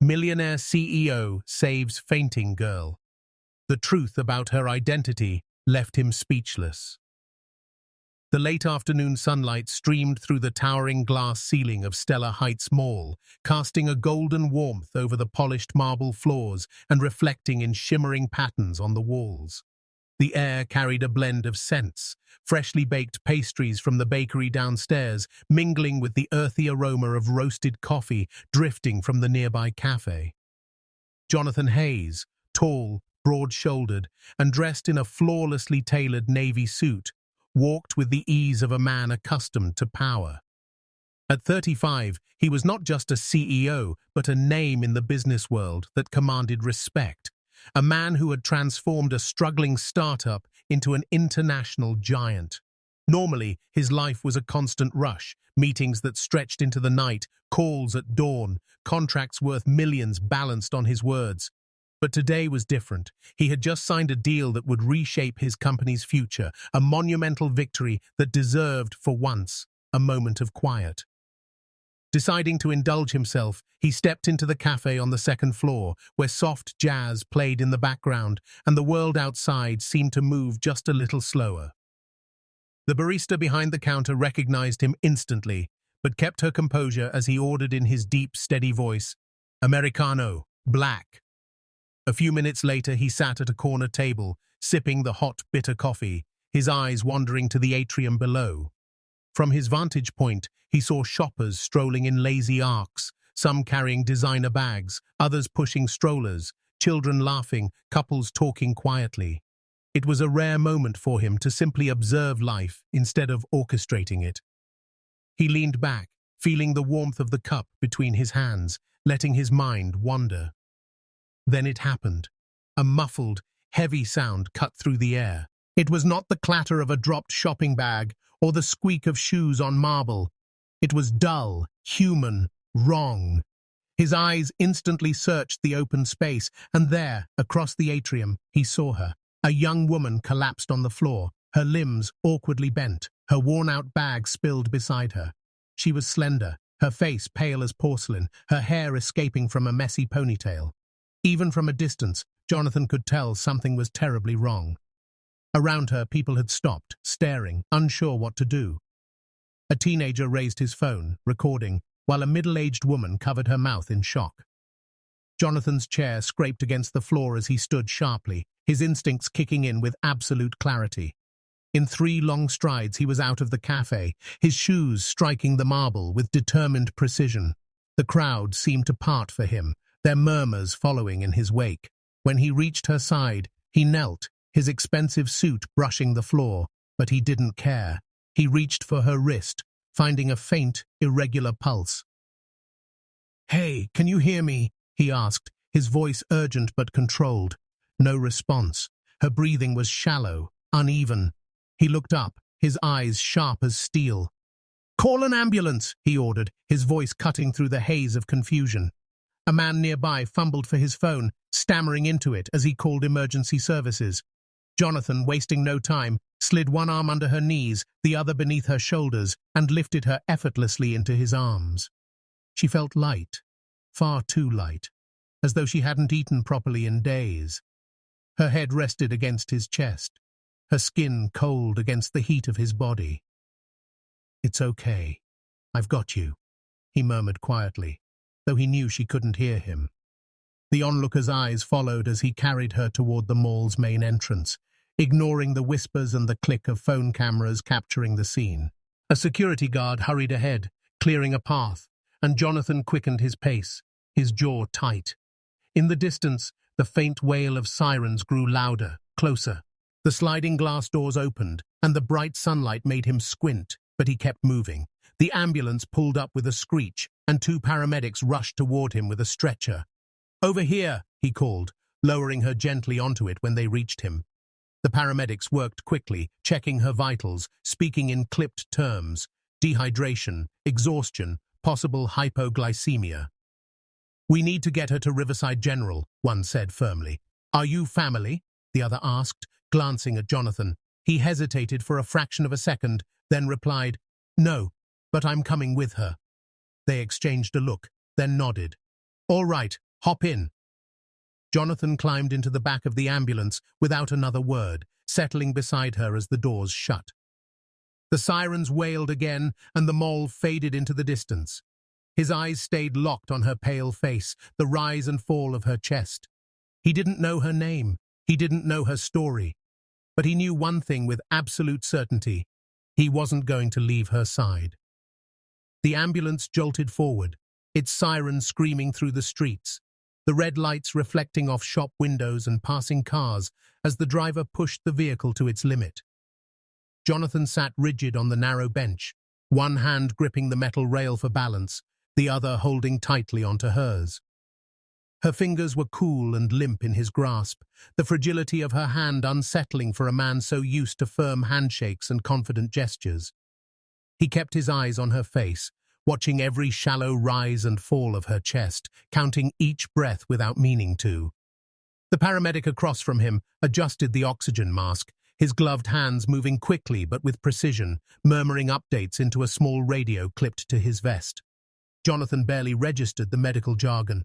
Millionaire CEO saves fainting girl. The truth about her identity left him speechless. The late afternoon sunlight streamed through the towering glass ceiling of Stella Heights Mall, casting a golden warmth over the polished marble floors and reflecting in shimmering patterns on the walls. The air carried a blend of scents, freshly baked pastries from the bakery downstairs, mingling with the earthy aroma of roasted coffee drifting from the nearby cafe. Jonathan Hayes, tall, broad-shouldered, and dressed in a flawlessly tailored navy suit, walked with the ease of a man accustomed to power. At 35, he was not just a CEO, but a name in the business world that commanded respect. A man who had transformed a struggling startup into an international giant. Normally, his life was a constant rush, meetings that stretched into the night, calls at dawn, contracts worth millions balanced on his words. But today was different. He had just signed a deal that would reshape his company's future, a monumental victory that deserved, for once, a moment of quiet. Deciding to indulge himself, he stepped into the cafe on the second floor, where soft jazz played in the background and the world outside seemed to move just a little slower. The barista behind the counter recognized him instantly, but kept her composure as he ordered in his deep, steady voice, "Americano, black." A few minutes later, he sat at a corner table, sipping the hot, bitter coffee, his eyes wandering to the atrium below. From his vantage point, he saw shoppers strolling in lazy arcs, some carrying designer bags, others pushing strollers, children laughing, couples talking quietly. It was a rare moment for him to simply observe life instead of orchestrating it. He leaned back, feeling the warmth of the cup between his hands, letting his mind wander. Then it happened. A muffled, heavy sound cut through the air. It was not the clatter of a dropped shopping bag or the squeak of shoes on marble. It was dull, human, wrong. His eyes instantly searched the open space, and there, across the atrium, he saw her. A young woman collapsed on the floor, her limbs awkwardly bent, her worn-out bag spilled beside her. She was slender, her face pale as porcelain, her hair escaping from a messy ponytail. Even from a distance, Jonathan could tell something was terribly wrong. Around her, people had stopped, staring, unsure what to do. A teenager raised his phone, recording, while a middle-aged woman covered her mouth in shock. Jonathan's chair scraped against the floor as he stood sharply, his instincts kicking in with absolute clarity. In 3 long strides, he was out of the cafe, his shoes striking the marble with determined precision. The crowd seemed to part for him, their murmurs following in his wake. When he reached her side, he knelt, his expensive suit brushing the floor, but he didn't care. He reached for her wrist, finding a faint, irregular pulse. "Hey, can you hear me?" he asked, his voice urgent but controlled. No response. Her breathing was shallow, uneven. He looked up, his eyes sharp as steel. "Call an ambulance," he ordered, his voice cutting through the haze of confusion. A man nearby fumbled for his phone, stammering into it as he called emergency services. Jonathan, wasting no time, slid one arm under her knees, the other beneath her shoulders, and lifted her effortlessly into his arms. She felt light, far too light, as though she hadn't eaten properly in days. Her head rested against his chest, her skin cold against the heat of his body. "It's okay. I've got you," he murmured quietly, though he knew she couldn't hear him. The onlooker's eyes followed as he carried her toward the mall's main entrance, ignoring the whispers and the click of phone cameras capturing the scene. A security guard hurried ahead, clearing a path, and Jonathan quickened his pace, his jaw tight. In the distance, the faint wail of sirens grew louder, closer. The sliding glass doors opened, and the bright sunlight made him squint, but he kept moving. The ambulance pulled up with a screech, and 2 paramedics rushed toward him with a stretcher. "Over here," he called, lowering her gently onto it when they reached him. The paramedics worked quickly, checking her vitals, speaking in clipped terms: dehydration, exhaustion, possible hypoglycemia. "We need to get her to Riverside General," one said firmly. "Are you family?" the other asked, glancing at Jonathan. He hesitated for a fraction of a second, then replied, "No, but I'm coming with her." They exchanged a look, then nodded. "All right, Hop in." Jonathan climbed into the back of the ambulance without another word, settling beside her as the doors shut. The sirens wailed again, and the mole faded into the distance. His eyes stayed locked on her pale face, the rise and fall of her chest. He didn't know her name. He didn't know her story. But he knew one thing with absolute certainty. He wasn't going to leave her side. The ambulance jolted forward, its siren screaming through the streets, the red lights reflecting off shop windows and passing cars as the driver pushed the vehicle to its limit. Jonathan sat rigid on the narrow bench, one hand gripping the metal rail for balance, the other holding tightly onto hers. Her fingers were cool and limp in his grasp, the fragility of her hand unsettling for a man so used to firm handshakes and confident gestures. He kept his eyes on her face, watching every shallow rise and fall of her chest, counting each breath without meaning to. The paramedic across from him adjusted the oxygen mask, his gloved hands moving quickly but with precision, murmuring updates into a small radio clipped to his vest. Jonathan barely registered the medical jargon.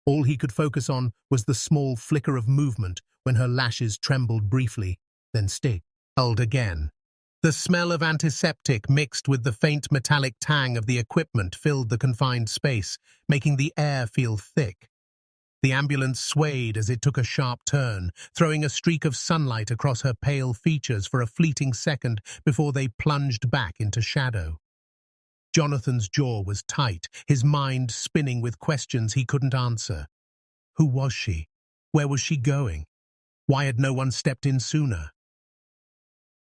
All he could focus on was the small flicker of movement when her lashes trembled briefly, then stilled again. The smell of antiseptic mixed with the faint metallic tang of the equipment filled the confined space, making the air feel thick. The ambulance swayed as it took a sharp turn, throwing a streak of sunlight across her pale features for a fleeting second before they plunged back into shadow. Jonathan's jaw was tight, his mind spinning with questions he couldn't answer. Who was she? Where was she going? Why had no one stepped in sooner?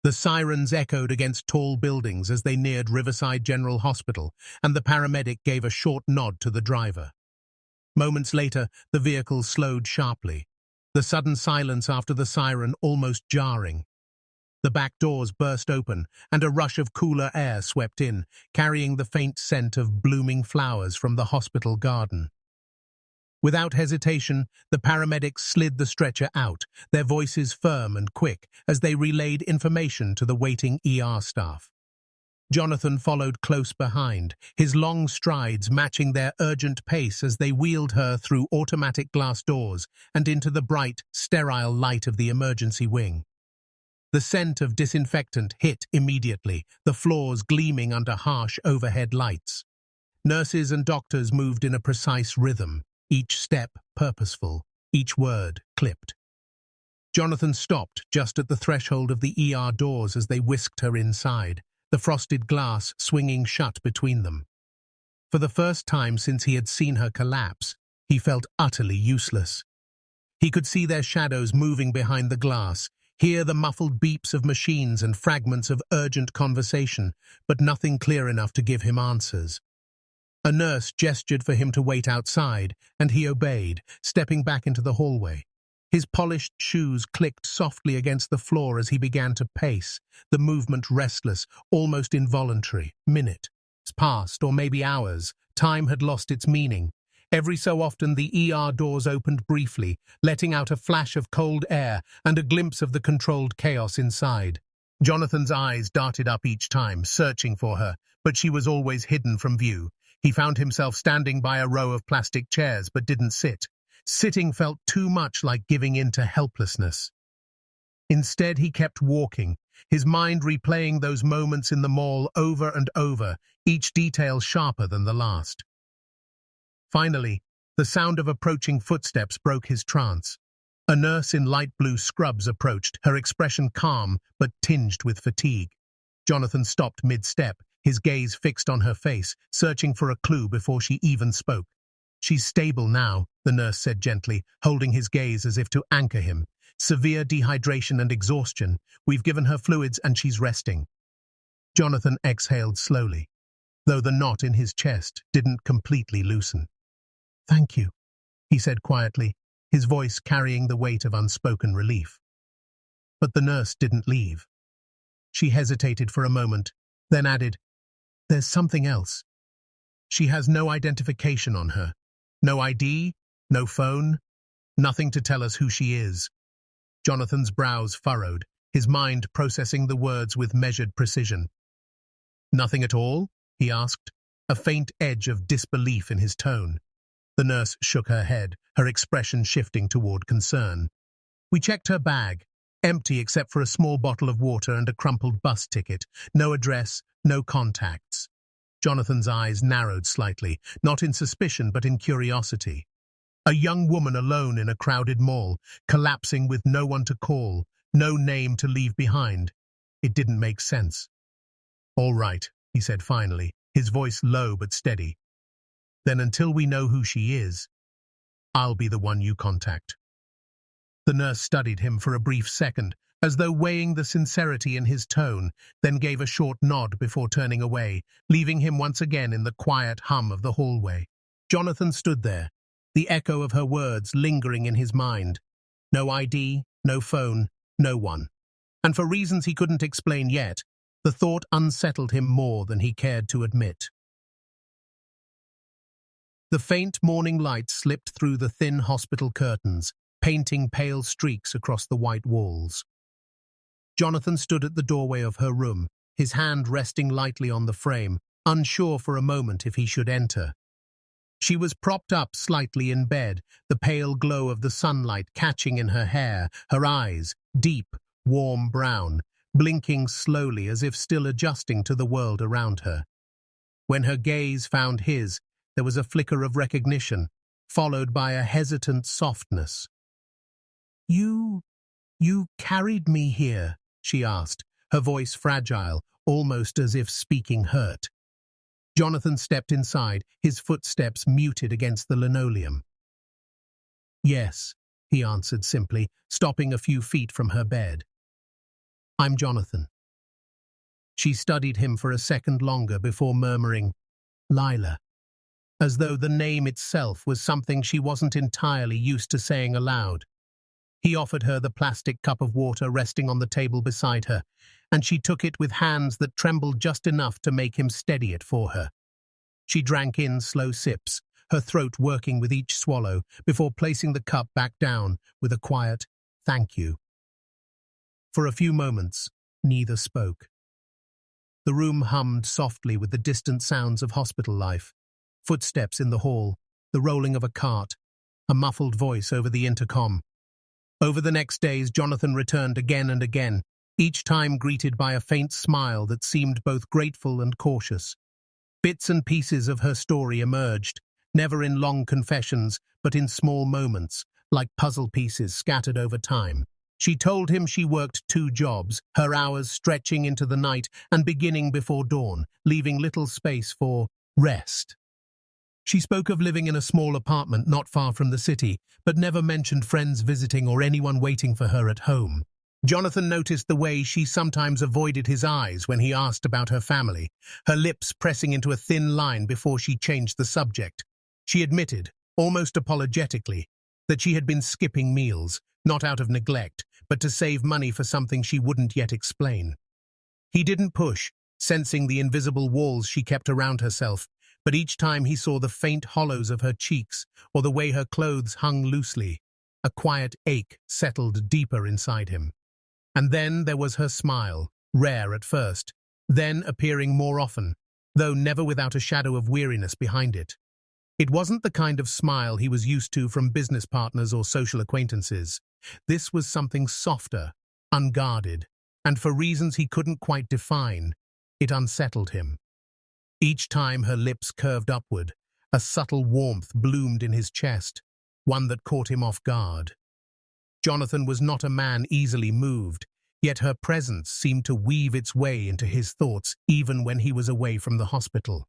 The sirens echoed against tall buildings as they neared Riverside General Hospital, and the paramedic gave a short nod to the driver. Moments later, the vehicle slowed sharply, the sudden silence after the siren almost jarring. The back doors burst open, and a rush of cooler air swept in, carrying the faint scent of blooming flowers from the hospital garden. Without hesitation, the paramedics slid the stretcher out, their voices firm and quick as they relayed information to the waiting ER staff. Jonathan followed close behind, his long strides matching their urgent pace as they wheeled her through automatic glass doors and into the bright, sterile light of the emergency wing. The scent of disinfectant hit immediately, the floors gleaming under harsh overhead lights. Nurses and doctors moved in a precise rhythm, each step purposeful, each word clipped. Jonathan stopped just at the threshold of the ER doors as they whisked her inside, the frosted glass swinging shut between them. For the first time since he had seen her collapse, he felt utterly useless. He could see their shadows moving behind the glass, hear the muffled beeps of machines and fragments of urgent conversation, but nothing clear enough to give him answers. A nurse gestured for him to wait outside, and he obeyed, stepping back into the hallway. His polished shoes clicked softly against the floor as he began to pace, the movement restless, almost involuntary. Minutes passed, or maybe hours. Time had lost its meaning. Every so often the ER doors opened briefly, letting out a flash of cold air and a glimpse of the controlled chaos inside. Jonathan's eyes darted up each time, searching for her, but she was always hidden from view. He found himself standing by a row of plastic chairs but didn't sit. Sitting felt too much like giving in to helplessness. Instead, he kept walking, his mind replaying those moments in the mall over and over, each detail sharper than the last. Finally, the sound of approaching footsteps broke his trance. A nurse in light blue scrubs approached, her expression calm but tinged with fatigue. Jonathan stopped mid-step, his gaze fixed on her face, searching for a clue before she even spoke. "She's stable now," the nurse said gently, holding his gaze as if to anchor him. "Severe dehydration and exhaustion. We've given her fluids and she's resting." Jonathan exhaled slowly, though the knot in his chest didn't completely loosen. "Thank you," he said quietly, his voice carrying the weight of unspoken relief. But the nurse didn't leave. She hesitated for a moment, then added, "There's something else. She has no identification on her. No ID, no phone, nothing to tell us who she is." Jonathan's brows furrowed, his mind processing the words with measured precision. "Nothing at all?" he asked, a faint edge of disbelief in his tone. The nurse shook her head, her expression shifting toward concern. We checked her bag, empty except for a small bottle of water and a crumpled bus ticket. No address, no contacts. Jonathan's eyes narrowed slightly, not in suspicion but in curiosity. A young woman alone in a crowded mall, collapsing with no one to call, no name to leave behind. It didn't make sense. "All right," he said finally, his voice low but steady. "Then until we know who she is, I'll be the one you contact." The nurse studied him for a brief second, as though weighing the sincerity in his tone, then gave a short nod before turning away, leaving him once again in the quiet hum of the hallway. Jonathan stood there, the echo of her words lingering in his mind. No ID, no phone, no one. And for reasons he couldn't explain yet, the thought unsettled him more than he cared to admit. The faint morning light slipped through the thin hospital curtains, painting pale streaks across the white walls. Jonathan stood at the doorway of her room, his hand resting lightly on the frame, unsure for a moment if he should enter. She was propped up slightly in bed, the pale glow of the sunlight catching in her hair, her eyes, deep, warm brown, blinking slowly as if still adjusting to the world around her. When her gaze found his, there was a flicker of recognition, followed by a hesitant softness. You carried me here," she asked, her voice fragile, almost as if speaking hurt. Jonathan stepped inside, his footsteps muted against the linoleum. "Yes," he answered simply, stopping a few feet from her bed. "I'm Jonathan." She studied him for a second longer before murmuring, "Lila," as though the name itself was something she wasn't entirely used to saying aloud. He offered her the plastic cup of water resting on the table beside her, and she took it with hands that trembled just enough to make him steady it for her. She drank in slow sips, her throat working with each swallow, before placing the cup back down with a quiet, "Thank you." For a few moments, neither spoke. The room hummed softly with the distant sounds of hospital life. Footsteps in the hall, the rolling of a cart, a muffled voice over the intercom. Over the next days, Jonathan returned again and again, each time greeted by a faint smile that seemed both grateful and cautious. Bits and pieces of her story emerged, never in long confessions, but in small moments, like puzzle pieces scattered over time. She told him she worked 2 jobs, her hours stretching into the night and beginning before dawn, leaving little space for rest. She spoke of living in a small apartment not far from the city, but never mentioned friends visiting or anyone waiting for her at home. Jonathan noticed the way she sometimes avoided his eyes when he asked about her family, her lips pressing into a thin line before she changed the subject. She admitted, almost apologetically, that she had been skipping meals, not out of neglect, but to save money for something she wouldn't yet explain. He didn't push, sensing the invisible walls she kept around herself, but each time he saw the faint hollows of her cheeks or the way her clothes hung loosely, a quiet ache settled deeper inside him. And then there was her smile, rare at first, then appearing more often, though never without a shadow of weariness behind it. It wasn't the kind of smile he was used to from business partners or social acquaintances. This was something softer, unguarded, and for reasons he couldn't quite define, it unsettled him. Each time her lips curved upward, a subtle warmth bloomed in his chest, one that caught him off guard. Jonathan was not a man easily moved, yet her presence seemed to weave its way into his thoughts even when he was away from the hospital.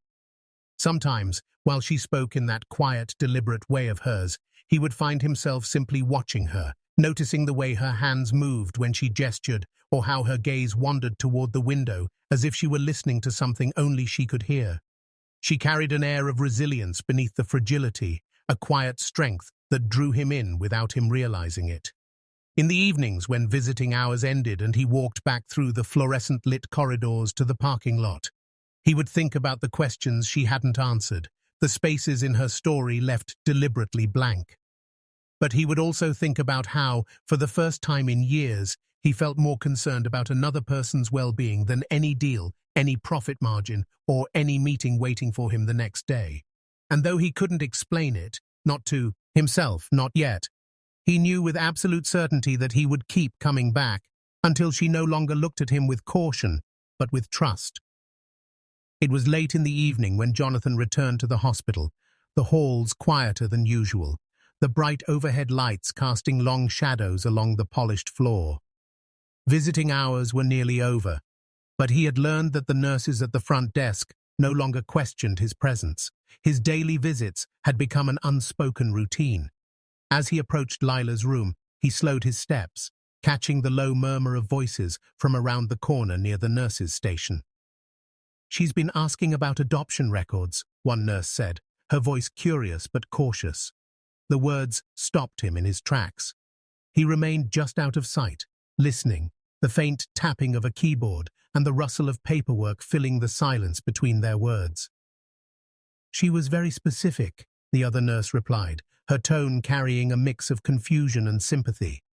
Sometimes, while she spoke in that quiet, deliberate way of hers, he would find himself simply watching her, noticing the way her hands moved when she gestured or how her gaze wandered toward the window as if she were listening to something only she could hear. She carried an air of resilience beneath the fragility, a quiet strength that drew him in without him realizing it. In the evenings, when visiting hours ended and he walked back through the fluorescent-lit corridors to the parking lot, he would think about the questions she hadn't answered, the spaces in her story left deliberately blank. But he would also think about how, for the first time in years, he felt more concerned about another person's well-being than any deal, any profit margin, or any meeting waiting for him the next day. And though he couldn't explain it, not to himself, not yet. He knew with absolute certainty that he would keep coming back, until she no longer looked at him with caution, but with trust. It was late in the evening when Jonathan returned to the hospital, the halls quieter than usual, the bright overhead lights casting long shadows along the polished floor. Visiting hours were nearly over, but he had learned that the nurses at the front desk no longer questioned his presence. His daily visits had become an unspoken routine. As he approached Lila's room, he slowed his steps, catching the low murmur of voices from around the corner near the nurses' station. "She's been asking about adoption records," one nurse said, her voice curious but cautious. The words stopped him in his tracks. He remained just out of sight, listening, the faint tapping of a keyboard and the rustle of paperwork filling the silence between their words. "She was very specific," the other nurse replied, her tone carrying a mix of confusion and sympathy.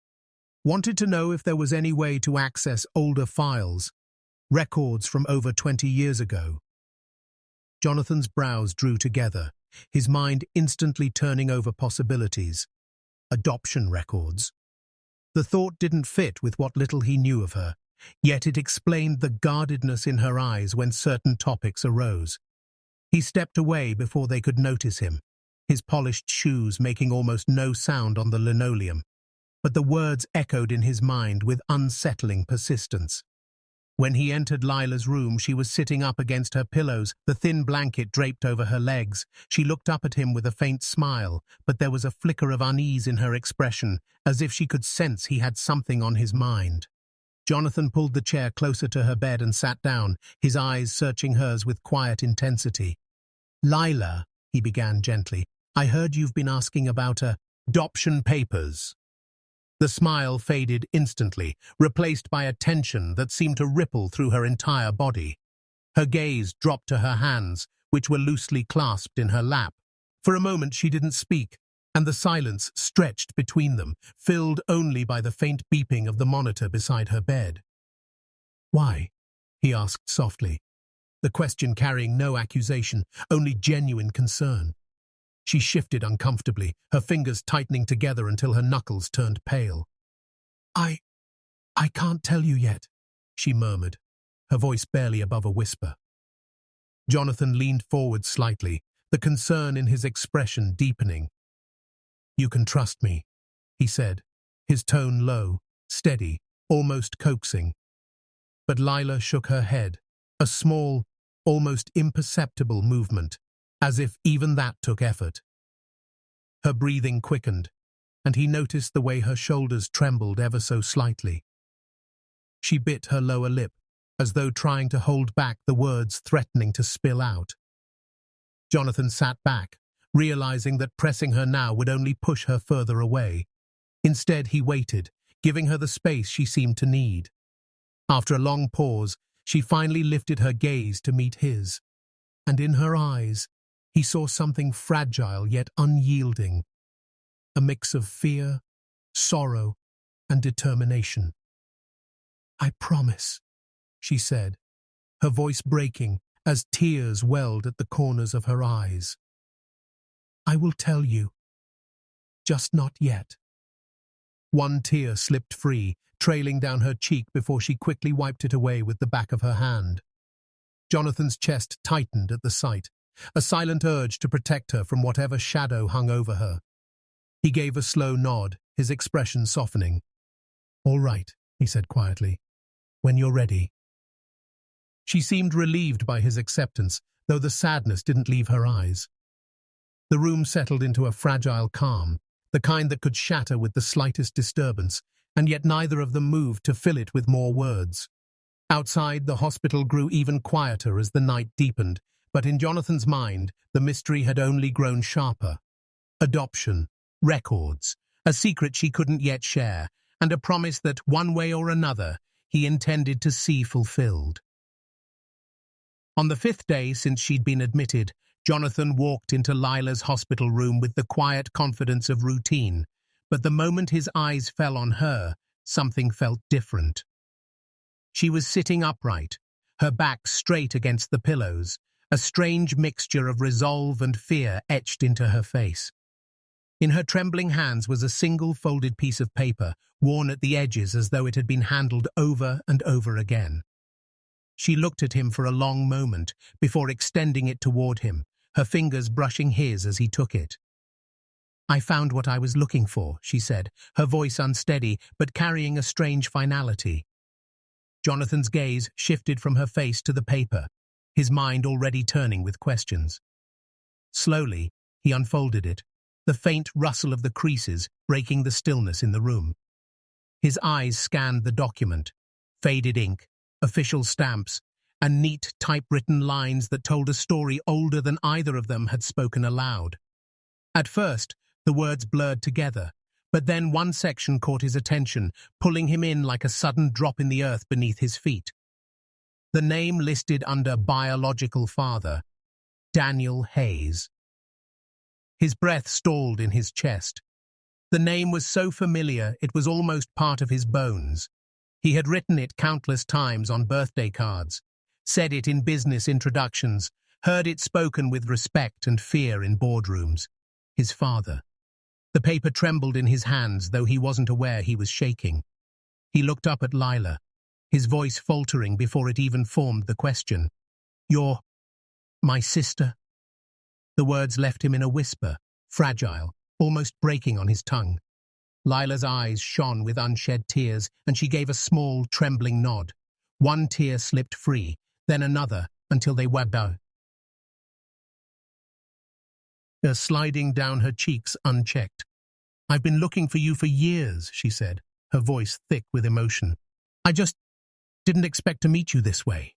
"Wanted to know if there was any way to access older files, records from over 20 years ago." Jonathan's brows drew together, his mind instantly turning over possibilities. Adoption records. The thought didn't fit with what little he knew of her, yet it explained the guardedness in her eyes when certain topics arose. He stepped away before they could notice him, his polished shoes making almost no sound on the linoleum, but the words echoed in his mind with unsettling persistence. When he entered Lila's room, she was sitting up against her pillows, the thin blanket draped over her legs. She looked up at him with a faint smile, but there was a flicker of unease in her expression, as if she could sense he had something on his mind. Jonathan pulled the chair closer to her bed and sat down, his eyes searching hers with quiet intensity. "Lila," he began gently, "I heard you've been asking about adoption papers." The smile faded instantly, replaced by a tension that seemed to ripple through her entire body. Her gaze dropped to her hands, which were loosely clasped in her lap. For a moment she didn't speak, and the silence stretched between them, filled only by the faint beeping of the monitor beside her bed. "Why?" he asked softly, the question carrying no accusation, only genuine concern. She shifted uncomfortably, her fingers tightening together until her knuckles turned pale. I can't tell you yet," she murmured, her voice barely above a whisper. Jonathan leaned forward slightly, the concern in his expression deepening. "You can trust me," he said, his tone low, steady, almost coaxing. But Lila shook her head, a small, almost imperceptible movement, as if even that took effort. Her breathing quickened, and he noticed the way her shoulders trembled ever so slightly. She bit her lower lip, as though trying to hold back the words threatening to spill out. Jonathan sat back, realizing that pressing her now would only push her further away. Instead, he waited, giving her the space she seemed to need. After a long pause, she finally lifted her gaze to meet his, and in her eyes, he saw something fragile yet unyielding, a mix of fear, sorrow, and determination. "I promise," she said, her voice breaking as tears welled at the corners of her eyes. "I will tell you, just not yet." One tear slipped free, trailing down her cheek before she quickly wiped it away with the back of her hand. Jonathan's chest tightened at the sight, a silent urge to protect her from whatever shadow hung over her. He gave a slow nod, his expression softening. "All right," he said quietly. "When you're ready." She seemed relieved by his acceptance, though the sadness didn't leave her eyes. The room settled into a fragile calm, the kind that could shatter with the slightest disturbance, and yet neither of them moved to fill it with more words. Outside, the hospital grew even quieter as the night deepened, but in Jonathan's mind, the mystery had only grown sharper. Adoption, records, a secret she couldn't yet share, and a promise that, one way or another, he intended to see fulfilled. On the 5th day since she'd been admitted, Jonathan walked into Lila's hospital room with the quiet confidence of routine, but the moment his eyes fell on her, something felt different. She was sitting upright, her back straight against the pillows, a strange mixture of resolve and fear etched into her face. In her trembling hands was a single folded piece of paper, worn at the edges as though it had been handled over and over again. She looked at him for a long moment before extending it toward him, her fingers brushing his as he took it. "I found what I was looking for," she said, her voice unsteady but carrying a strange finality. Jonathan's gaze shifted from her face to the paper, his mind already turning with questions. Slowly, he unfolded it, the faint rustle of the creases breaking the stillness in the room. His eyes scanned the document, faded ink, official stamps, and neat typewritten lines that told a story older than either of them had spoken aloud. At first, the words blurred together, but then one section caught his attention, pulling him in like a sudden drop in the earth beneath his feet. The name listed under biological father, Daniel Hayes. His breath stalled in his chest. The name was so familiar it was almost part of his bones. He had written it countless times on birthday cards, said it in business introductions, heard it spoken with respect and fear in boardrooms. His father. The paper trembled in his hands, though he wasn't aware he was shaking. He looked up at Lila, his voice faltering before it even formed the question. "You're my sister?" The words left him in a whisper, fragile, almost breaking on his tongue. Lila's eyes shone with unshed tears, and she gave a small, trembling nod. One tear slipped free, then another, until they webbed out, sliding down her cheeks unchecked. "I've been looking for you for years," she said, her voice thick with emotion. "I just didn't expect to meet you this way."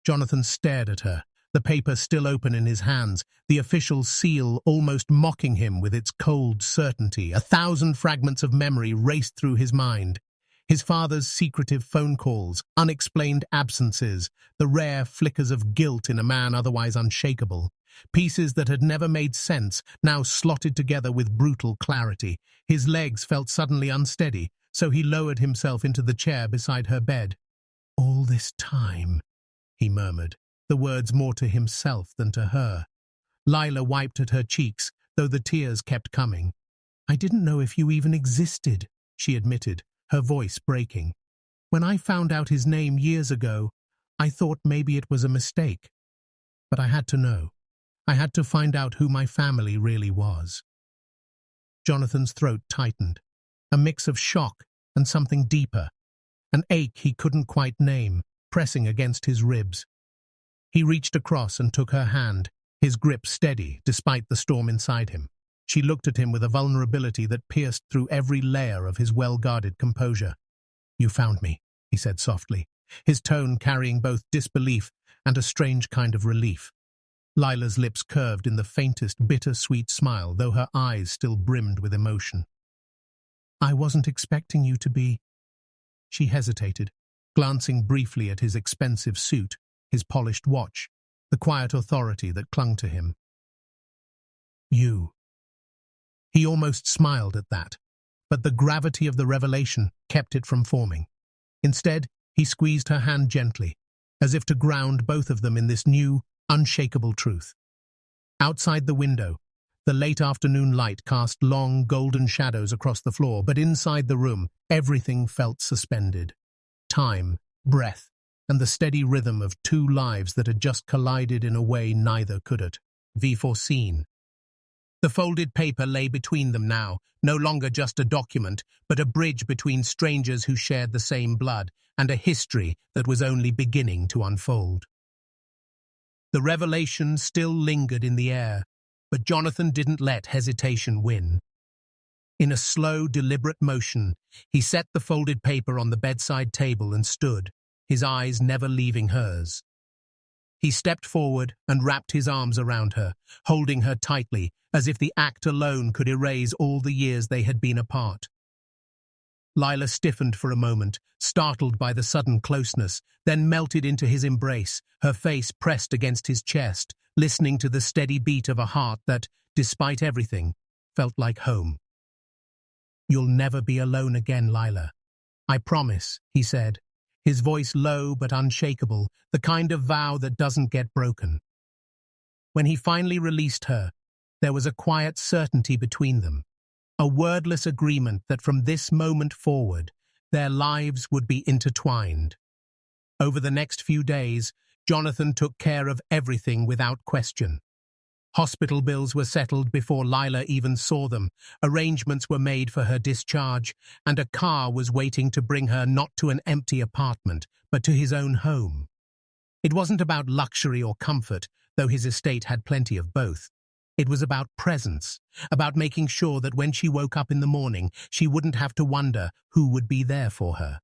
Jonathan stared at her, the paper still open in his hands, the official seal almost mocking him with its cold certainty. 1,000 fragments of memory raced through his mind. His father's secretive phone calls, unexplained absences, the rare flickers of guilt in a man otherwise unshakable. Pieces that had never made sense, now slotted together with brutal clarity. His legs felt suddenly unsteady, so he lowered himself into the chair beside her bed. "All this time," he murmured, the words more to himself than to her. Lila wiped at her cheeks, though the tears kept coming. "I didn't know if you even existed," she admitted, her voice breaking. "When I found out his name years ago, I thought maybe it was a mistake. But I had to know. I had to find out who my family really was." Jonathan's throat tightened, a mix of shock and something deeper, an ache he couldn't quite name, pressing against his ribs. He reached across and took her hand, his grip steady despite the storm inside him. She looked at him with a vulnerability that pierced through every layer of his well-guarded composure. "You found me," he said softly, his tone carrying both disbelief and a strange kind of relief. Lila's lips curved in the faintest bitter-sweet smile, though her eyes still brimmed with emotion. "I wasn't expecting you to be—" She hesitated, glancing briefly at his expensive suit, his polished watch, the quiet authority that clung to him. "You." He almost smiled at that, but the gravity of the revelation kept it from forming. Instead, he squeezed her hand gently, as if to ground both of them in this new, unshakable truth. Outside the window, the late afternoon light cast long, golden shadows across the floor, but inside the room, everything felt suspended. Time, breath, and the steady rhythm of two lives that had just collided in a way neither could have foreseen. The folded paper lay between them now, no longer just a document, but a bridge between strangers who shared the same blood, and a history that was only beginning to unfold. The revelation still lingered in the air, but Jonathan didn't let hesitation win. In a slow, deliberate motion, he set the folded paper on the bedside table and stood, his eyes never leaving hers. He stepped forward and wrapped his arms around her, holding her tightly, as if the act alone could erase all the years they had been apart. Lila stiffened for a moment, startled by the sudden closeness, then melted into his embrace, her face pressed against his chest, listening to the steady beat of a heart that, despite everything, felt like home. "You'll never be alone again, Lila. I promise," he said, his voice low but unshakable, the kind of vow that doesn't get broken. When he finally released her, There was a quiet certainty between them, a wordless agreement that from this moment forward, their lives would be intertwined. Over the next few days, Jonathan took care of everything without question. Hospital bills were settled before Lila even saw them, arrangements were made for her discharge, and a car was waiting to bring her not to an empty apartment, but to his own home. It wasn't about luxury or comfort, though his estate had plenty of both. It was about presence, about making sure that when she woke up in the morning, she wouldn't have to wonder who would be there for her.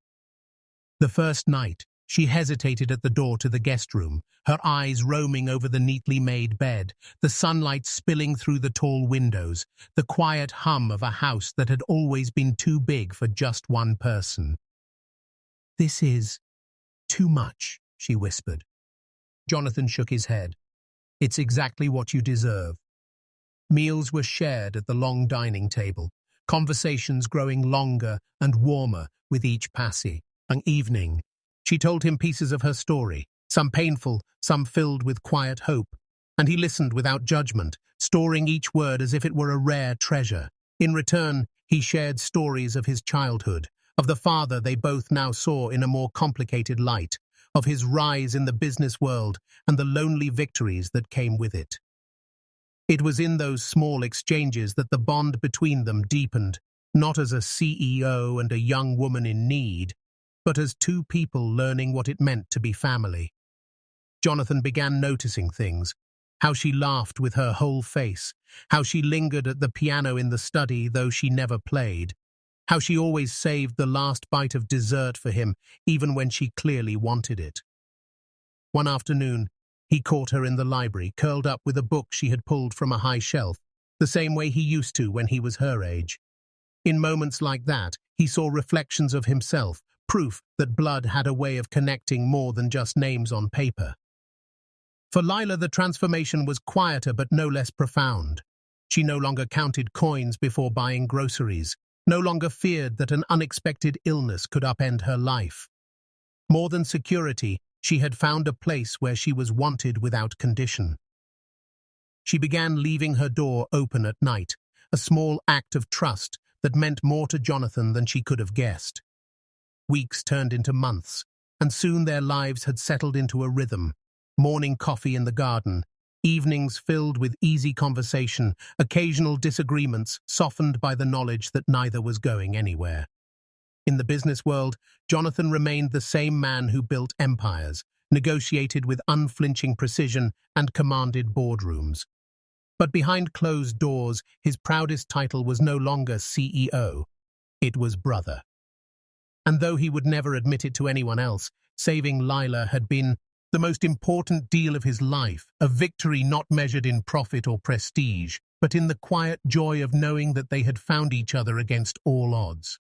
The first night, she hesitated at the door to the guest room, her eyes roaming over the neatly made bed, the sunlight spilling through the tall windows, the quiet hum of a house that had always been too big for just one person. "This is too much," she whispered. Jonathan shook his head. "It's exactly what you deserve." Meals were shared at the long dining table, conversations growing longer and warmer with each passing evening. She told him pieces of her story, some painful, some filled with quiet hope, and he listened without judgment, storing each word as if it were a rare treasure. In return, he shared stories of his childhood, of the father they both now saw in a more complicated light, of his rise in the business world and the lonely victories that came with it. It was in those small exchanges that the bond between them deepened, not as a CEO and a young woman in need, but as two people learning what it meant to be family. Jonathan began noticing things, how she laughed with her whole face, how she lingered at the piano in the study though she never played, how she always saved the last bite of dessert for him even when she clearly wanted it. One afternoon, he caught her in the library, curled up with a book she had pulled from a high shelf, the same way he used to when he was her age. In moments like that, he saw reflections of himself, proof that blood had a way of connecting more than just names on paper. For Lila, the transformation was quieter but no less profound. She no longer counted coins before buying groceries, no longer feared that an unexpected illness could upend her life. More than security, she had found a place where she was wanted without condition. She began leaving her door open at night, a small act of trust that meant more to Jonathan than she could have guessed. Weeks turned into months, and soon their lives had settled into a rhythm. Morning coffee in the garden, evenings filled with easy conversation, occasional disagreements softened by the knowledge that neither was going anywhere. In the business world, Jonathan remained the same man who built empires, negotiated with unflinching precision, and commanded boardrooms. But behind closed doors, his proudest title was no longer CEO. It was brother. And though he would never admit it to anyone else, saving Lila had been the most important deal of his life, a victory not measured in profit or prestige, but in the quiet joy of knowing that they had found each other against all odds.